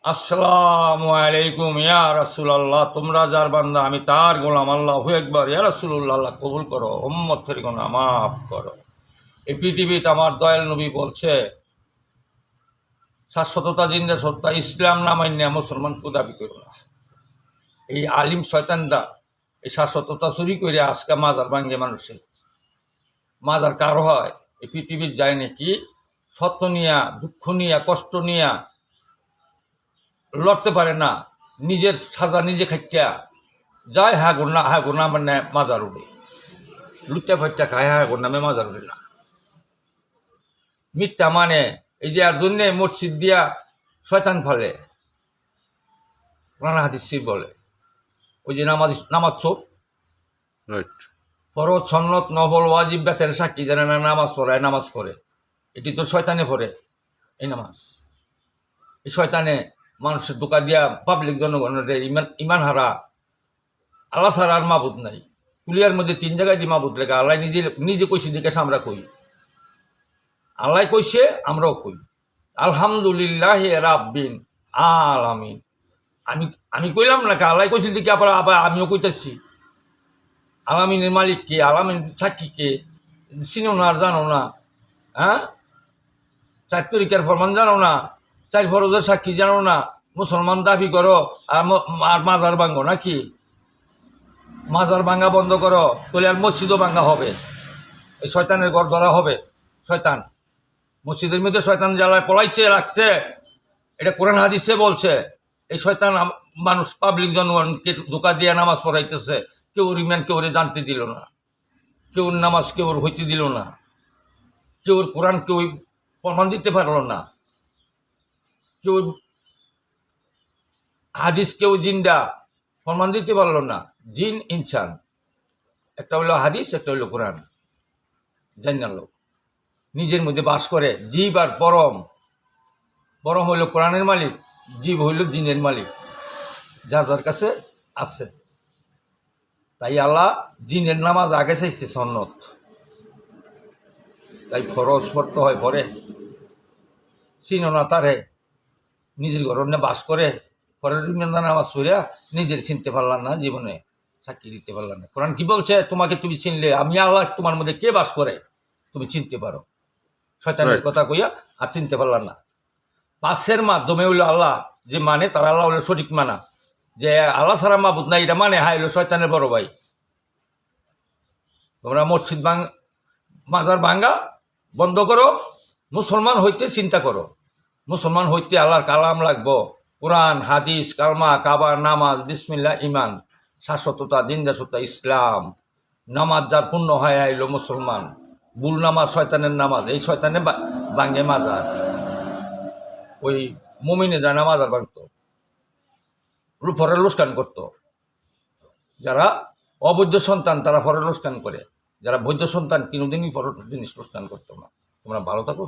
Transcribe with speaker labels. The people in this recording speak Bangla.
Speaker 1: আসসালামু আলাইকুম ইয়া রাসূলুল্লাহ, তোমরা যার বান্দা আমি তার গোলাম। আল্লাহু আকবার। ইয়া রাসূলুল্লাহ, আল্লাহ কবুল করো, উম্মত ফের গুনাহ মাফ করো। এই পৃথিবীতে আমার দয়াল নবী বলছে, শাশ্বততা জিন্দা সত্তা ইসলাম না মান্য মুসলমান দাবি করো না। এই আলিম শয়তানরা এই শাশ্বততা চুরি করে আজকে মাজার ভাঙ্গে মানুষের মাজার কারো হয়। এই পৃথিবীর যায় নাকি সত্য নিয়া, দুঃখ নিয়া, কষ্ট নিয়া লড়তে পারে না, নিজের সাজা নিজে খাইটা যায়, হ্যাঁ গোনা মানে মাজার উঠে লুচ্চা ফাইটা খায়, হ্যাঁ গোর নামে মাজার উঠে না। মিথ্যা মানে এই যে আর জন্যে মসজিদ দিয়া শয়তান ফেলে, কোরআন হাদিস বলে ওই যে নামাজ চোখ ফরজ সন্নত নফল ওয়াজিব বেতের সাক্ষী জানে না, নামাজ পড়ায়, নামাজ পড়ে, এটি তো শয়তানে পড়ে এই নামাজ। এই শয়তানে মানুষের দোকা দিয়া পাবলিক জনগণের ইমান হারা। আল্লাহ ছাড়া আর মাবুদ নাই। কুলিয়ার মধ্যে 3 জায়গায় দিয়ে মাবুদ লেখা। আল্লাহ নিজে কইছে, দেখে আমরা কই, আল্লাহ কইছে আমরাও কই আলহামদুলিল্লাহ রাব্বিন আলামিন। আমি কইলাম না, আল্লাহ কইছিল দেখি আবার আমিও কইতেছি। আলামিনের মালিক কে, আলামিন সাক্ষী কে চিনো না আর জানো না? হ্যাঁ, 4 তরিকার ফরমান জানো না? 4 ফরজের সাক্ষী জানো না? মুসলমান দাবি করো আর মাজার ভাঙ্গো নাকি? মাজার ভাঙ্গা বন্ধ করো, তাহলে আর মসজিদও ভাঙ্গা হবে। এই শয়তানের ঘর ধরা হবে। শয়তান মসজিদের মধ্যে শয়তান জ্বালায় পলাইছে রাখছে, এটা কোরআন হাদিসে বলছে। এই শয়তান মানুষ পাবলিক জনগণকে ধোকা দিয়ে নামাজ পড়াইতেছে। কেউ ইমান কেউ জানতে দিল না, কেউ নামাজ কেউ হইতে দিল না, কেউ কোরআন কেউ প্রমাণ দিতে পারল না, কেউ হাদিস কেউ জিন্দা প্রমাণ দিতে পারল না। জিন ইনসান, একটা হলো হাদিস, একটা হলো কোরআন। জানার লোক নিজের মধ্যে বাস করে। জীব আর পরম, পরম হইল কোরআনের মালিক, জীব হইল জিনের মালিক, যার কাছে আছে। তাই আল্লাহ জিনের নামাজ আগে চাইছে সন্নত, তাই ফরজ পড়তে হয় পরে। চিনো না তারে, নিজের ঘরে বাস করে, পরের নামাজ পড়িয়া নিজের চিনতে পারলাম না, জীবনে সাক্ষী দিতে পারলাম না। কোরআন কি বলছে? তোমাকে তুমি চিনলে আমি আল্লাহ তোমার মধ্যে কে বাস করে তুমি চিনতে পারো। শয়তানের কথা কইয়া আর চিনতে পারলাম না। পাশের মাধ্যমে হইলো আল্লাহ যে মানে, তারা আল্লাহ হইলো সঠিক মানা, যে আল্লাহ ছাড়া মাবুদ না এটা মানে হইলো শয়তানের বড় ভাই। তোমরা মসজিদ মাজার ভাঙ্গা বন্ধ করো, মুসলমান হইতে চিন্তা করো। মুসলমান হইতে আল্লাহর কালাম লাগবো, কোরআন হাদিস কালমা কাবা নামাজ বিসমিল্লাহ ইমান, শাশ্বততা জিন্দাসত্তা ইসলাম। নামাজ যার পূর্ণ হয় আইলো মুসলমান। বুল নামাজ শয়তানের নামাজ, এই শয়তানে ভাঙ্গে মাজার। ওই মুমিনে যা মাজার ভাঙতো, ফরের লোসকান করতো। যারা অবৈধ সন্তান তারা ফরের লোসকান করে, যারা বৈধ সন্তান কোনোদিনই ফরের জিনিস লোসকান করতো না। তোমরা ভালো থাকো।